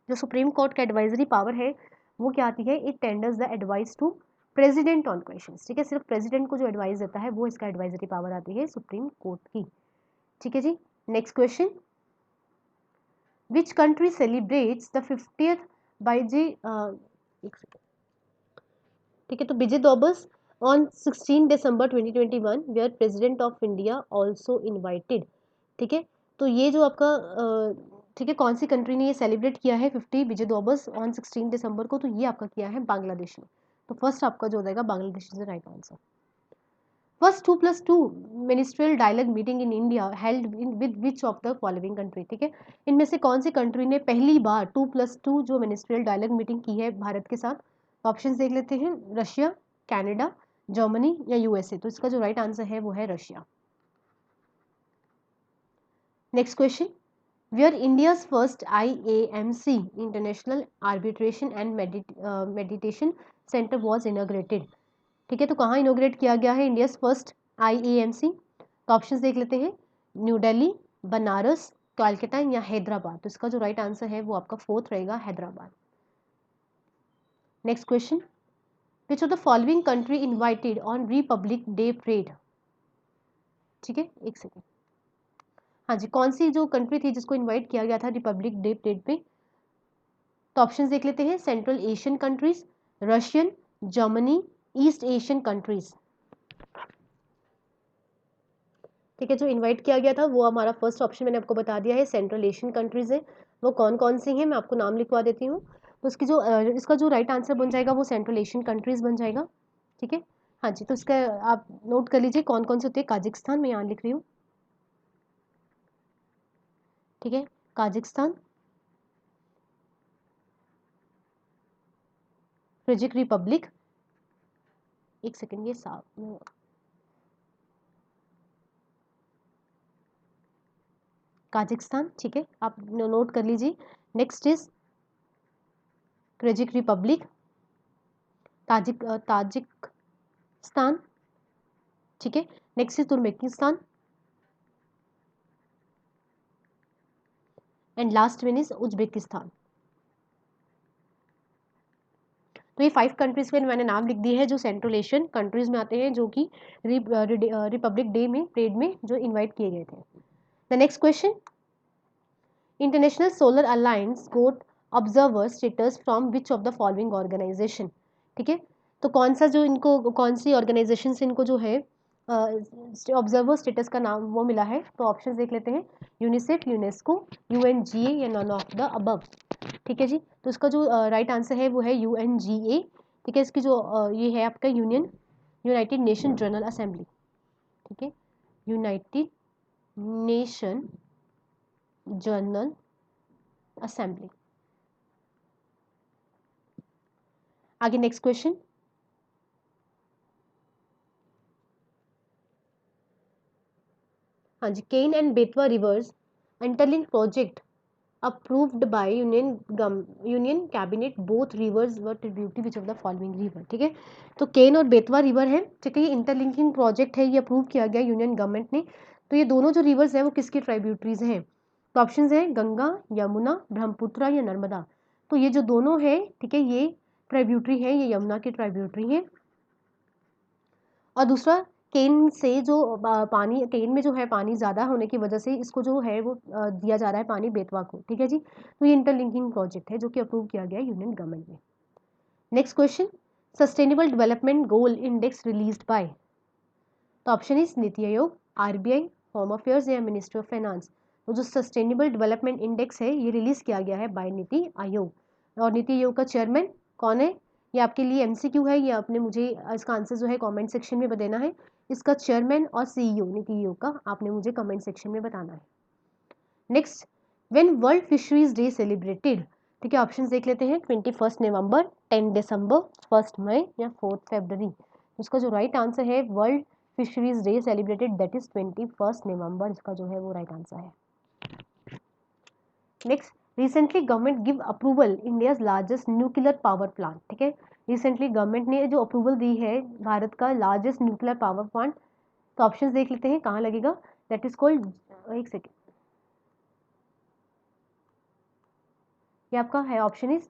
जो सुप्रीम कोर्ट का एडवाइजरी पावर है वो क्या आती है? It tenders the advice to president on questions. ठीक है, सिर्फ प्रेसिडेंट को जो एडवाइस देता है वो इसका एडवाइजरी पावर आती है सुप्रीम कोर्ट की। ठीक है जी, next question, which country celebrates the 50th बाई जे, ठीक है, तो Vijay Diwas on 16 December 2021 where president of India also invited. ठीक है, तो ये जो आपका ठीक है, कौन सी कंट्री ने ये सेलिब्रेट किया है 50 विजय दोबस ऑन 16 दिसंबर को? तो ये आपका किया है बांग्लादेश ने। तो फर्स्ट आपका जो हो जाएगा Bangladesh is the right answer. First 2+2 ministerial dialogue meeting in India held with which of the following country, ठीक है, इनमें से कौन सी कंट्री ने पहली बार 2+2 जो मिनिस्ट्रियल डायलॉग मीटिंग की है भारत के साथ? ऑप्शन देख लेते हैं, रशिया, कनाडा, जर्मनी या यूएसए। तो इसका जो राइट आंसर है वो है Russia. Next question, where India's first IAMC international arbitration and meditation centre was inaugurated, ठीक है, तो कहाँ इनोग्रेट किया गया है इंडिया फर्स्ट IAMC? तो ऑप्शंस देख लेते हैं, न्यू दिल्ली, बनारस, कोलकाता या हैदराबाद। तो इसका जो राइट आंसर है वो आपका फोर्थ रहेगा, Hyderabad. Next question, which of the following country invited on Republic day parade, ठीक है, एक सेकेंड, हाँ जी, कौन सी जो कंट्री थी जिसको इनवाइट किया गया था रिपब्लिक डे परेड पे? तो ऑप्शंस देख लेते हैं, central Asian countries, Russian, Germany, east Asian countries, ठीक है, जो इनवाइट किया गया था वो हमारा फर्स्ट ऑप्शन मैंने आपको बता दिया है, सेंट्रल एशियन कंट्रीज है। वो कौन कौन सी हैं मैं आपको नाम लिखवा देती हूँ। तो उसकी जो इसका जो राइट आंसर बन जाएगा वो सेंट्रल एशियन कंट्रीज बन जाएगा, ठीक है। हाँ जी, तो इसका आप नोट कर लीजिए कौन कौन से होते हैं। काजिकिस्तान मैं यहाँ लिख रही हूँ, ठीक है, काजिकिस्तान, फ्रिजिक रिपब्लिक, एक सेकेंड, ये काजिकिस्तान, ठीक है, आप नोट कर लीजिए। नेक्स्ट इज क्रेजिक रिपब्लिक, ताजिकिस्तान, ठीक है। Next is Turkmenistan and last one is Uzbekistan. तो ये 5 कंट्रीज के मैंने नाम लिख दिए हैं जो सेंट्रल एशियन कंट्रीज में आते हैं, जो कि रिपब्लिक डे में परेड में जो इनवाइट किए गए थे। The next question, international solar alliance got observer status from which of the following organisation, ठीक है, तो कौन सा जो इनको कौन सी ऑर्गेनाइजेशन से इनको जो है ऑब्जर्वर स्टेटस का नाम वो मिला है? तो ऑप्शन देख लेते हैं, यूनिसेफ, यूनेस्को, UNGA या नॉन ऑफ द अबव, ठीक है जी। तो इसका जो राइट आंसर है वो है UNGA, ठीक है। इसकी जो ये है आपका यूनाइटेड नेशन जनरल असेंबली, ठीक है, यूनाइटेड नेशन जनरल असेंबली। आगे नेक्स्ट क्वेश्चन, हाँ जी, Ken and Betwa rivers interlink project approved by union cabinet, both rivers were tributary which of the following river, ठीक है। तो केन और बेतवा रिवर है, ठीक है, ये इंटरलिंकिंग प्रोजेक्ट है, ये अप्रूव किया गया यूनियन गवर्नमेंट ने। तो ये दोनों जो रिवर्स हैं वो किसकी ट्राइब्यूटरीज हैं? तो ऑप्शंस हैं गंगा, यमुना, ब्रह्मपुत्र या नर्मदा। तो ये जो दोनों है, ठीक है, ये ट्राइब्यूटरी है, ये यमुना की ट्राइब्यूटरी है। और दूसरा, केन से जो पानी, केन में जो है पानी ज़्यादा होने की वजह से इसको जो है वो दिया जा रहा है पानी बेतवा को, ठीक है जी। तो ये इंटरलिंकिंग प्रोजेक्ट है जो कि अप्रूव किया गया है यूनियन गवर्नमेंट में। Next question, sustainable development goal index released by, तो option is NITI Aayog, RBI, home affairs या मिनिस्ट्री ऑफ फाइनेंस। तो जो सस्टेनेबल डेवलपमेंट इंडेक्स है ये रिलीज किया गया है बाय नीति आयोग। और नीति आयोग का चेयरमैन कौन है? ये आपके लिए MCQ है, ये आपने मुझे इसका आंसर जो है कमेंट सेक्शन में देना है। इसका चेयरमैन और CEO नीति आयोग का आपने मुझे कमेंट सेक्शन में बताना है। Next, when world fisheries day celebrated, ठीक है, ऑप्शन देख लेते हैं, 21 नवंबर, 10 दिसंबर, 1 मई या 4 फरवरी। उसका जो राइट आंसर है world fisheries day celebrated, that is 21 नवंबर, इसका जो है वो राइट आंसर है। Next, recently government give approval India's largest nuclear power plant, ठीक है, रिसेंटली गवर्नमेंट ने जो अप्रूवल दी है भारत का लार्जेस्ट न्यूक्लियर पावर प्लांट। तो ऑप्शन देख लेते हैं कहाँ लगेगा, दैट इज कॉल्ड, एक सेकेंड, ये आपका है ऑप्शन इज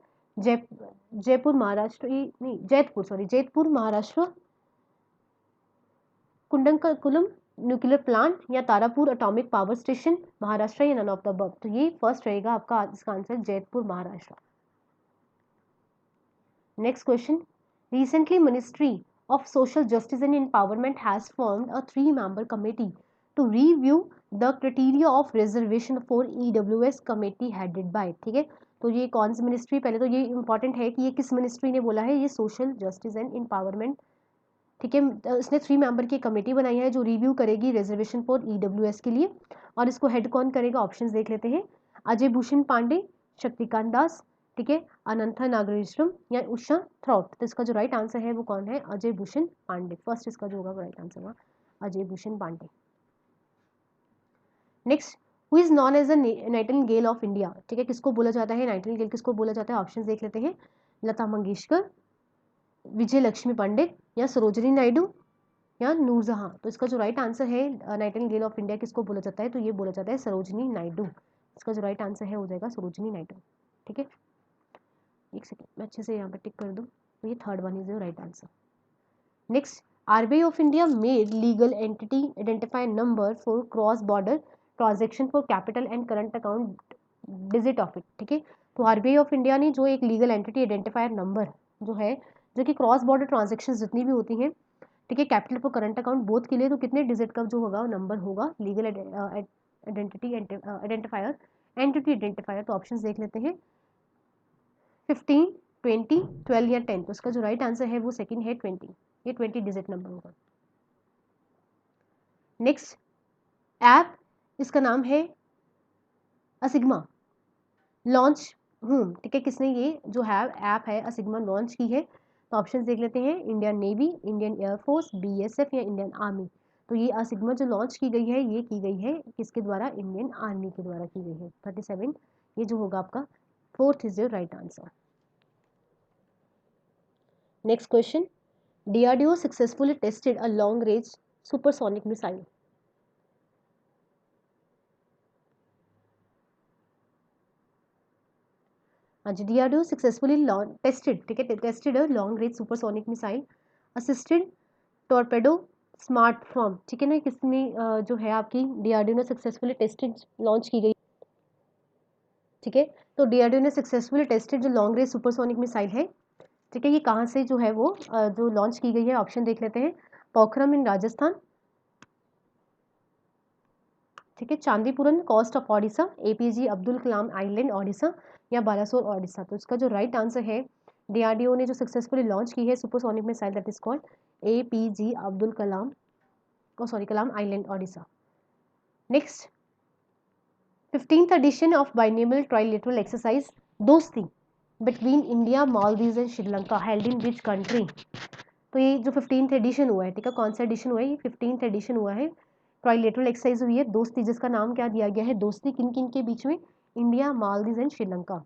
जयपुर महाराष्ट्र, नहीं Jaitpur, sorry Jaitpur Maharashtra, Kudankulam nuclear plant या Tarapur atomic power station Maharashtra या नन ऑफ द अबव। तो ये फर्स्ट रहेगा आपका इसका answer, Jaitapur Maharashtra. Next question, recently ministry of social justice and empowerment has formed a 3-member committee to review the criteria of reservation for EWS, committee headed by, ठीक है। तो ये कौन सी मिनिस्ट्री, पहले तो ये इंपॉर्टेंट है कि ये किस मिनिस्ट्री ने बोला है, ये सोशल जस्टिस एंड एम्पावरमेंट ठीक है। इसने 3 मेंबर की कमेटी बनाई है जो रिव्यू करेगी रिजर्वेशन फॉर ईडब्ल्यूएस के लिए, और इसको हेड कौन करेगा? ऑप्शंस देख लेते हैं। अजय भूषण पांडे, शक्तिकांत दास, ठीक है, अनंथा नागेश्वरम या उषा थ्रॉट। तो इसका जो राइट आंसर है वो कौन है? अजय भूषण पांडे। फर्स्ट इसका जो होगा राइट आंसर होगा Ajay Bhushan Pandey. Next, who is known as a nightingale of India. ठीक है, किसको बोला जाता है नाइटिंगेल, किसको बोला जाता है? ऑप्शन देख लेते हैं। लता मंगेशकर, विजय लक्ष्मी पंडित या सरोजिनी नायडू या नूरजहां। तो इसका जो राइट आंसर है नाइटिंगेल ऑफ इंडिया किसको बोला जाता है? तो ये बोला जाता है सरोजिनी नायडू। इसका जो राइट आंसर है हो जाएगा सरोजिनी नायडू। ठीक है, एक सेकेंड मैं अच्छे से यहाँ पे टिक कर दूँ। तो ये third one is your right answer. Next, RBI of India made legal entity identify number for cross border transaction for capital and current account digit of it. ठीक है, तो आरबीआई ऑफ इंडिया ने जो एक लीगल एंटिटी आइडेंटिफायर नंबर जो है, जो कि क्रॉस बॉर्डर ट्रांजेक्शन जितनी भी होती हैं, ठीक है, capital for current account both के लिए, तो कितने डिजिट का जो होगा नंबर होगा legal identity identifier entity identifier. तो ऑप्शंस देख लेते हैं 15, 20, 12 या 10। तो इसका जो राइट आंसर है वो सेकंड है 20। ये 20 डिजिट नंबर होगा। नेक्स्ट ऐप, इसका नाम है असिग्मा, लॉन्च हूम। ठीक है, किसने ये जो है ऐप है असिग्मा लॉन्च की है? तो ऑप्शन देख लेते हैं। Indian navy, Indian air force, BSF या इंडियन आर्मी। तो ये असिग्मा जो लॉन्च की गई है ये की गई है किसके द्वारा? इंडियन आर्मी के द्वारा की गई है। 37 ये जो होगा आपका fourth is your right answer. Next question, DRDO successfully tested a long range supersonic missile. हाँ जी, डीआरडीओ सक्सेसफुली टेस्टेड, ठीक है, tested a long range supersonic missile assisted torpedo smart form. ठीक है ना, किसने जो है आपकी डीआरडीओ ने सक्सेसफुली टेस्टेड लॉन्च की गई। ठीक है, तो डीआरडीओ ने सक्सेसफुली टेस्टेड जो लॉन्ग रेंज सुपरसोनिक मिसाइल है, ठीक है, ये कहाँ से जो है वो जो लॉन्च की गई है? ऑप्शन देख लेते हैं। पोखरम इन राजस्थान, ठीक है, Chandipuram coast of Odisha, A P J Abdul Kalam island Odisha या बालासोर ओडिशा। तो इसका जो राइट आंसर है, डीआरडीओ ने जो सक्सेसफुली लॉन्च की है supersonic missile that is called APJ Abdul Kalam Kalam island Odisha. Next, 15th edition of biennial trilateral exercise दोस्ती between India, Maldives and Sri Lanka held in which country? तो ये जो 15th एडिशन हुआ है, ठीक है, कौन सा एडिशन हुआ है? ये 15th एडिशन हुआ है, ट्राइलेटरल एक्सरसाइज हुई है दोस्ती, जिसका नाम क्या दिया गया है? दोस्ती किन किन के बीच में? India, Maldives and Sri Lanka.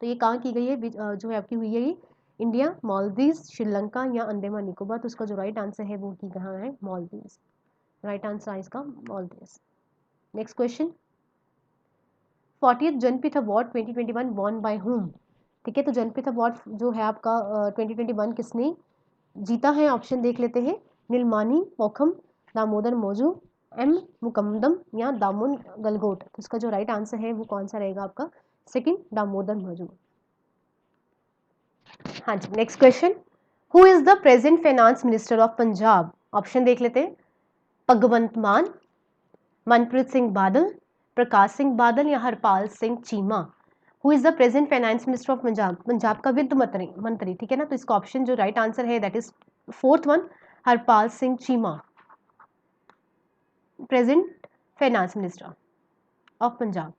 तो ये कहाँ की गई है? जो है आपकी हुई है ये इंडिया, मालदीव, श्रीलंका या अंडमान निकोबार। तो उसका जो राइट आंसर है वो की कहाँ है? मालदीव। राइट आंसर है इसका Maldives. Next question, 40th Janpath award 2021 won by home. ठीक है, तो जनपथ अवार्ड जो है आपका 2021 किसने जीता है? ऑप्शन देख लेते हैं। नीलमानी मोखम, दामोदर मौजू, एम मुकम्दम या दामुन गलगोट। तो इसका जो राइट आंसर है वो कौन सा रहेगा आपका? सेकंड, दामोदर मौजू। हाँ जी, next question, who is the present finance minister of Punjab? Option देख लेते हैं। भगवंत मान, मनप्रीत सिंह बादल, प्रकाश सिंह बादल या Harpal Singh Cheema. Who is the present finance minister of Punjab? Punjab का वित्त मंत्री, ठीक है ना। तो इसका ऑप्शन जो राइट आंसर है that is fourth one, Harpal Singh Cheema, present finance minister of Punjab.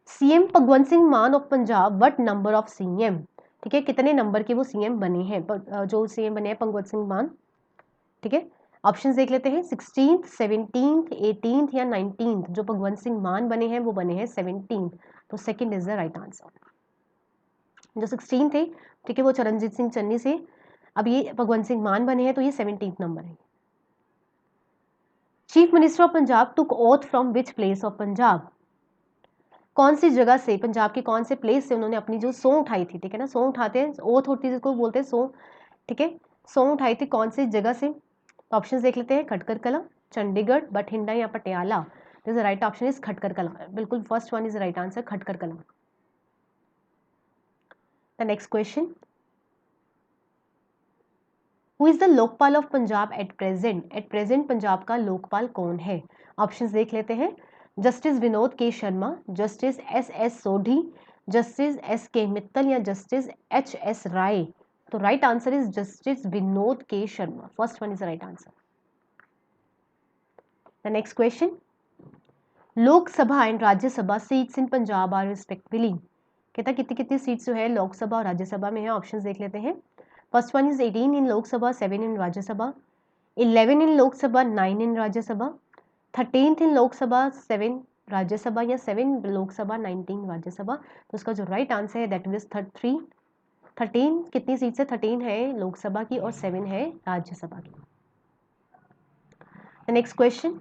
CM Bhagwant Singh Mann of Punjab what number of CM? ठीक है, कितने नंबर के वो सीएम बने हैं? जो सीएम बने हैं भगवंत सिंह मान, ठीक है, ऑप्शंस देख लेते हैं। 16th, 17th, 18th या 19th। जो भगवंत सिंह मान बने हैं वो बने हैं 17th। तो second is the right answer. जो 16 थे, ठीक है, वो चरणजीत सिंह चन्नी से, अब ये भगवंत सिंह मान बने हैं तो ये 17th नंबर है। Chief minister of Punjab took oath from which place of Punjab? कौन सी जगह से, पंजाब के कौन से प्लेस से उन्होंने अपनी जो सौ उठाई थी? ठीक है ना, सौ उठाते हैं, ओथ होती है जिसको बोलते हैं सौ, ठीक है, सौ उठाई थी कौन सी जगह से? ऑप्शंस देख लेते हैं। खटकर कला, चंडीगढ़, बठिंडा या Patiala. This right option is Khatkar Kalan. बिल्कुल first one is right answer, Khatkar Kalan. The next question, who is the Lokpal of Punjab at present? At present Punjab का लोकपाल कौन है? ऑप्शंस देख लेते हैं। Justice Vinod K Sharma, justice S S Sodhi, justice S K Mittal या जस्टिस एच एस राय। तो right answer is justice Vinod K Sharma, first one is the right answer. The next question, Lok Sabha and Rajya Sabha seats in Punjab are respectively, कहता कितनी कितनी सीट्स जो है लोकसभा और राज्यसभा में है, ऑप्शंस देख लेते हैं। First one is 18 in Lok Sabha, 7 in Rajya Sabha, 11 in Lok Sabha, 9 in Rajya Sabha, 13th इन लोकसभा, 7 राज्यसभा, या 7 लोकसभा 19 राज्यसभा। तो उसका जो राइट आंसर है दैट इज 13 कितनी सीट्स है, 13 है लोकसभा की और 7 है राज्यसभा की। Next question,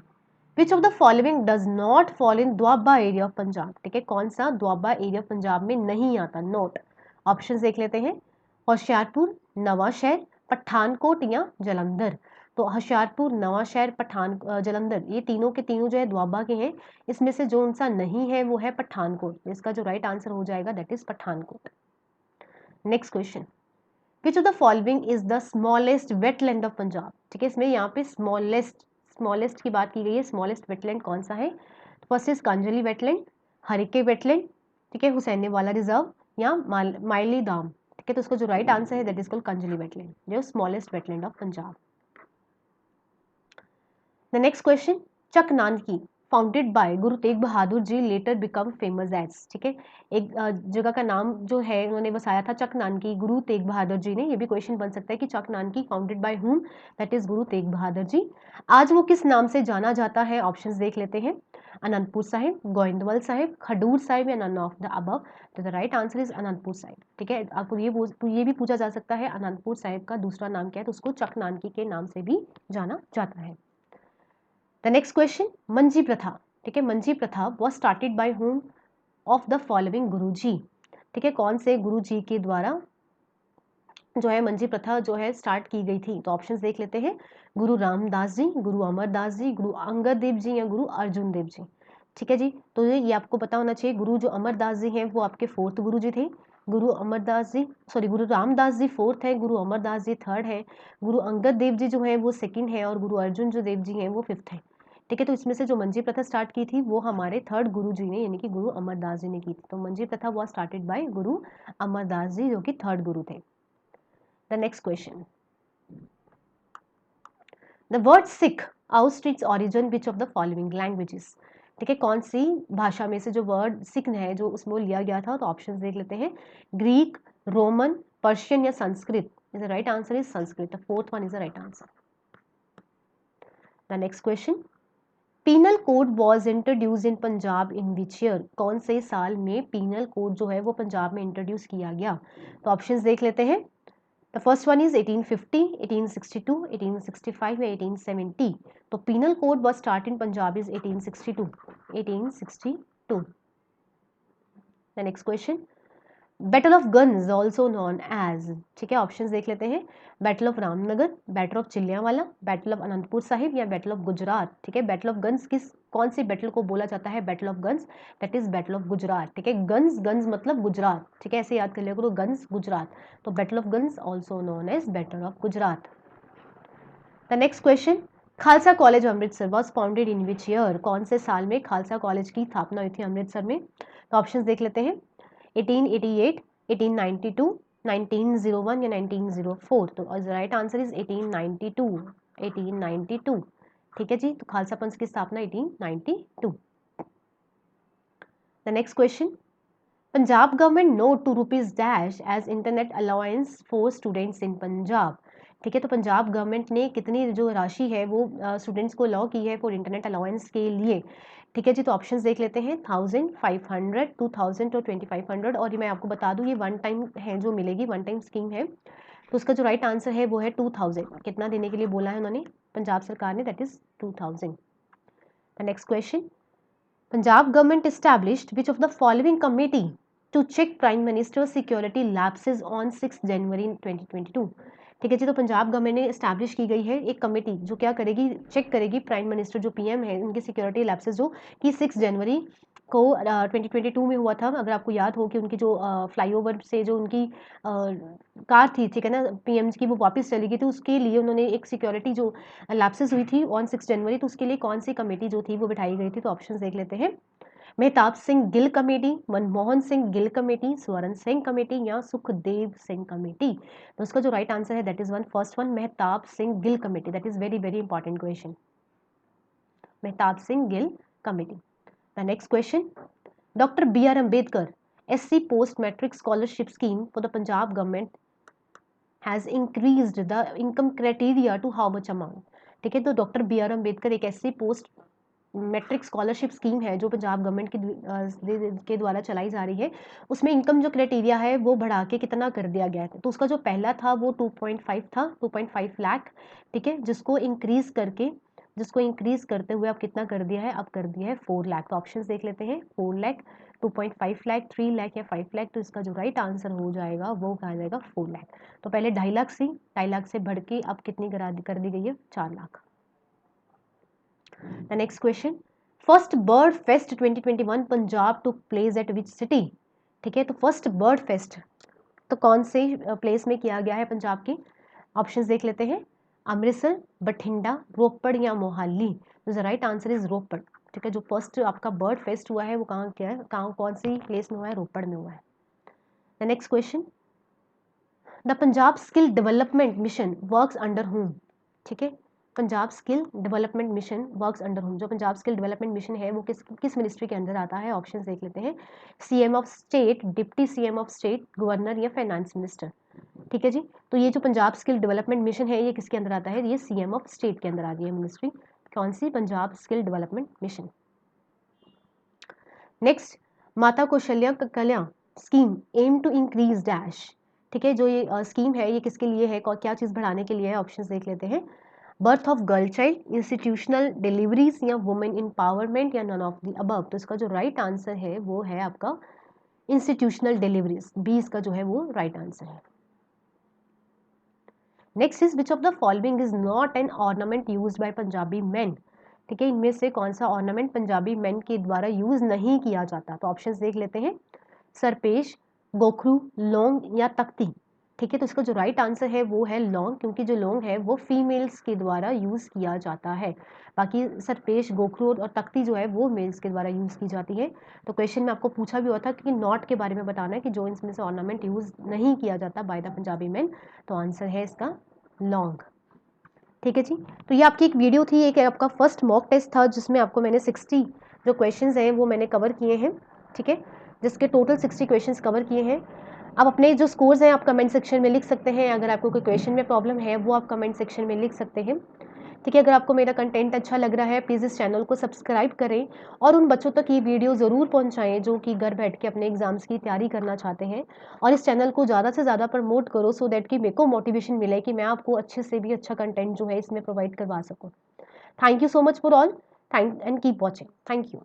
which of the following does not fall in Doaba area of Punjab, ठीक है, कौन सा दोआबा एरिया ऑफ पंजाब में नहीं आता, नोट। ऑप्शंस देख लेते हैं, होशियारपुर, नवांशहर, पठानकोट या जलंधर। तो होशियारपुर, नवांशहर, जलंधर, ये तीनों के तीनों जो है दोआबा के हैं। इसमें से जो उनसा नहीं है वो है पठानकोट। इसका जो राइट आंसर हो जाएगा that is Pathankot. Next question, which of the following is the smallest wetland of Punjab, ठीक है, इसमें यहाँ पे स्मॉलेस्ट की बात की गई है। स्मॉलेस्ट वेटलैंड कौन सा है, first is Kanjli wetland, Harike wetland, ठीक है, हुसैन वाला रिजर्व या माइली दाम, ठीक है। तो उसका जो राइट आंसर है that is called Kanjli wetland, जो smallest wetland of Punjab. The next question, Chak Nanki founded by Guru Tegh Bahadur ji later become famous as, ठीक है, एक जगह का नाम जो है उन्होंने बसाया था चक नानकी गुरु तेग बहादुर जी ने। ये भी क्वेश्चन बन सकता है कि Chak Nanki founded by whom, that is Guru Tegh Bahadur जी। आज वो किस नाम से जाना जाता है, ऑप्शंस देख लेते हैं, अनंतपुर साहिब, गोइंदवाल साहिब, खडूर साहिब या नन ऑफ द अबव। तो the right answer is Anantapur Sahib, ठीक है। आपको ये भी पूछा जा सकता है अनंतपुर साहिब का दूसरा नाम क्या है, तो उसको चक नानकी के नाम से भी जाना जाता है। द नेक्स्ट क्वेश्चन, मंजी प्रथा, ठीक है, मंजी प्रथा was started by whom of the following Guruji, ठीक है, कौन से गुरुजी के द्वारा जो है मंजी प्रथा जो है स्टार्ट की गई थी। तो ऑप्शंस देख लेते हैं, गुरु रामदास जी, गुरु अमरदास जी, गुरु अंगद देव जी या गुरु अर्जुन देव जी, ठीक है जी। तो ये आपको पता होना चाहिए, गुरु जो अमरदास जी हैं वो आपके 4th गुरु जी थे, गुरु रामदास जी 4th है, गुरु अमरदास जी 3rd है, गुरु अंगद देव जी जो है वो 2nd है और गुरु अर्जुन जो देव जी हैं वो 5th है, ठीक है। तो इसमें से जो मंजी प्रथा स्टार्ट की थी वो हमारे 3rd गुरु जी ने यानी कि गुरु अमरदास जी ने की थी। तो मंजी प्रथा वॉज स्टार्टेड बाय गुरु अमरदास जी जो कि 3rd गुरु थे। The next question, the word Sikh out its origin which of the following languages, ठीक है, कौन सी भाषा में से जो वर्ड सिख है जो उसमें लिया गया था। तो ऑप्शंस देख लेते हैं, ग्रीक, रोमन, पर्शियन या Sanskrit. Is the right answer is Sanskrit, the 4th one is the right answer. The next question, penal code was introduce in Punjab in which year, कौन से साल में पीनल कोड जो है वो पंजाब में इंट्रोड्यूस किया गया। तो ऑप्शंस देख लेते हैं, द फर्स्ट वन इज 1850, 1862, 1865 या 1870। तो penal code was start in Punjab is 1862। The next question, battle of guns also known as, ठीक है, ऑप्शंस देख लेते हैं, battle of Ramnagar, battle of Chillianwala, battle of Anandpur Sahib या बैटल ऑफ गुजरात, ठीक है। बैटल ऑफ गन्स कौन सी बैटल को बोला जाता है, battle of guns, that is battle of Gujarat, ठीक है। गन्स मतलब गुजरात, ठीक है, ऐसे याद कर लिया करो, गन्स गुजरात। तो battle of guns also known as battle of Gujarat. The next question, Khalsa college Amritsar was founded in which year, कौन से साल में खालसा कॉलेज की स्थापना हुई थी अमृतसर में। तो ऑप्शंस देख लेते हैं, 1888, 1892, 1901 या 1904। तो राइट आंसर इज 1892, ठीक है जी। तो खालसा पंथ की स्थापना 1892। The next question, Punjab government note ₹2 as internet allowance for students in Punjab, ठीक है। तो पंजाब गवर्नमेंट ने कितनी जो राशि है वो स्टूडेंट्स को अलाउ की है फॉर इंटरनेट अलाउंस के लिए, ठीक है जी। तो ऑप्शंस देख लेते हैं, 1000, 500, 2000 और 2500। और ये मैं आपको बता दूं ये वन टाइम है जो मिलेगी, वन टाइम स्कीम है। तो उसका जो राइट आंसर है वो है 2000, कितना देने के लिए बोला है उन्होंने पंजाब सरकार ने, that is 2000। The next question, Punjab government established which of the following committee to check prime minister security lapses on 6 January 2022, ठीक है जी। तो पंजाब गवर्नमेंट ने एस्टैब्लिश की गई है एक कमेटी जो क्या करेगी, चेक करेगी प्राइम मिनिस्टर जो पीएम है उनकी सिक्योरिटी लैप्सेस जो कि 6 जनवरी को 2022 में हुआ था। अगर आपको याद हो कि उनकी जो फ्लाईओवर से जो उनकी कार थी, ठीक है ना, पीएम की, वो वापस चली गई थी, उसके लिए उन्होंने एक सिक्योरिटी जो लैप्सेस हुई थी ऑन 6 जनवरी, तो उसके लिए कौन सी कमेटी जो थी वो बिठाई गई थी। तो ऑप्शन देख लेते हैं, मेहताब सिंह गिल कमेटी, मनमोहन सिंह गिल कमेटी, स्वर्ण सिंह कमेटी या सुखदेव सिंह कमेटी? तो उसका जो राइट आंसर है that is first one, Mehtab Singh Gill committee. That is very very important question, Mehtab Singh Gill committee. The next question, doctor B R Ambedkar SC post matric scholarship scheme for the Punjab government has increased the income criteria to how much amount? ठीक है, तो डॉक्टर बी आर अम्बेडकर एक SC post matric scholarship scheme है जो पंजाब गवर्नमेंट के द्वारा चलाई जा रही है। उसमें इनकम जो क्राइटेरिया है वो बढ़ा के कितना कर दिया गया है? तो उसका जो पहला था वो 2.5 था, 2.5 लाख। ठीक है, जिसको इंक्रीज करते हुए अब कितना कर दिया है? अब कर दिया है 4 लाख। तो ऑप्शंस देख लेते हैं, 4 लाख, 2.5 लाख, 3 लाख या 5 लाख। तो इसका जो राइट आंसर हो जाएगा वो कहा जाएगा 4 लाख। तो पहले 2.5 लाख सी, 2.5 लाख से बढ़ के अब कितनी कर दी गई है? 4 lakh. The next question, first bird fest 2021 Punjab took place at which city? ठीक है, तो फर्स्ट बर्ड फेस्ट तो कौन से प्लेस में किया गया है पंजाब के? ऑप्शंस देख लेते हैं, अमृतसर, बठिंडा, रोपड़ या मोहाली? तो द राइट आंसर इज रोपड़। ठीक है, जो फर्स्ट आपका बर्ड फेस्ट हुआ है वो कहाँ क्या है, कौन सी प्लेस में हुआ है? रोपड़ में हुआ है। The next question, the Punjab skill development mission works under home? ठीक है, Punjab skill development mission works under home, जो पंजाब स्किल डेवलपमेंट मिशन है वो किस मिनिस्ट्री के अंदर आता है? ऑप्शंस देख लेते हैं, CM of state, deputy CM of state, governor या फाइनेंस मिनिस्टर? ठीक है जी, तो ये जो पंजाब स्किल डेवलपमेंट मिशन है ये किसके अंदर आता है? ये CM ऑफ स्टेट के अंदर आती है मिनिस्ट्री। कौन सी? Punjab skill development mission. Next, Mata Kaushalya Kalyan scheme aim to increase dash? ठीक है, जो ये स्कीम है ये किसके लिए है, क्या चीज़ बढ़ाने के लिए है? ऑप्शंस देख लेते हैं, birth of girl child, institutional deliveries या वुमेन एम्पावरमेंट या नन ऑफ द अबव? तो इसका जो राइट आंसर है वो है आपका इंस्टीट्यूशनल डिलीवरीज, बी इसका जो है वो राइट आंसर है। Next is which of the following is not an ornament used by Punjabi main? ठीक है, इनमें से कौन सा ऑर्नामेंट पंजाबी मेन के द्वारा यूज नहीं किया जाता? तो ऑप्शंस देख लेते हैं, सरपेश, गोखरू, लौंग या तख्ती? ठीक है, तो इसका जो राइट आंसर है वो है लौंग, क्योंकि जो लौंग है वो फीमेल्स के द्वारा यूज किया जाता है। बाकी सरपेश, गोखरू और तख्ती जो है वो मेल्स के द्वारा यूज की जाती है। तो क्वेश्चन में आपको पूछा भी हुआ था कि नॉट के बारे में बताना है कि जो इसमें से ऑर्नामेंट यूज नहीं किया जाता बाय द पंजाबी मैन। तो आंसर है इसका लौंग। ठीक है जी, तो ये आपकी एक वीडियो थी, एक आपका फर्स्ट मॉक टेस्ट था जिसमें आपको मैंने 60 जो क्वेश्चंस हैं वो मैंने कवर किए हैं। ठीक है, जिसके टोटल 60 क्वेश्चंस कवर किए हैं। आप अपने जो स्कोर्स हैं आप कमेंट सेक्शन में लिख सकते हैं, अगर आपको कोई क्वेश्चन में प्रॉब्लम है वो आप कमेंट सेक्शन में लिख सकते हैं। ठीक है, अगर आपको मेरा कंटेंट अच्छा लग रहा है प्लीज़ इस चैनल को सब्सक्राइब करें और उन बच्चों तक ये वीडियो ज़रूर पहुंचाएं जो कि घर बैठ के अपने एग्जाम्स की तैयारी करना चाहते हैं। और इस चैनल को ज़्यादा से ज़्यादा प्रमोट करो सो दैट कि मेरे को मोटिवेशन मिले कि मैं आपको अच्छे से भी अच्छा कंटेंट जो है इसमें प्रोवाइड करवा सकूँ। Thank you so much for all, thank and keep watching. Thank you.